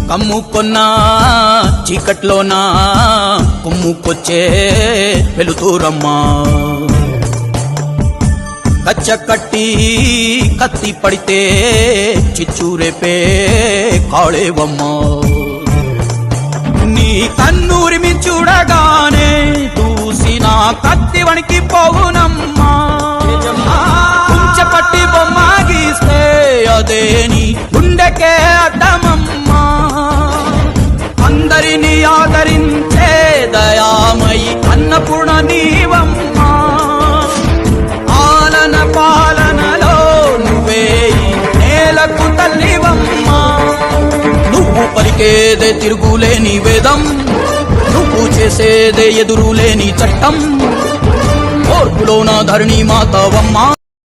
కమ్ముకొన్నా చీకట్లోనా కొమ్ముకొచ్చే వెలుతురమ్మా కచ్చ కట్టి కత్తి పడితే చిచ్చూరేపే కాళేవమ్మా నీ కన్నూరిమి చూడగానే చూసిన కత్తి వణికి పోవునమ్మా కుంచెపట్టి బొమ్మ గీస్తే అదే నీ గుండెకే అడ్డమమ్మా అందరినీ ఆదరించే దయామయి అన్నపూర్ణ నీవమ్మా ఆలన పాలనలో నువ్వే నేలకు తల్లివమ్మా నువ్వు పలికేదే తిరుగులేని వేదం నువ్వు చేసేదే ఎదురులేని చట్టం ఓర్పులోన ధరణి మాతవమ్మా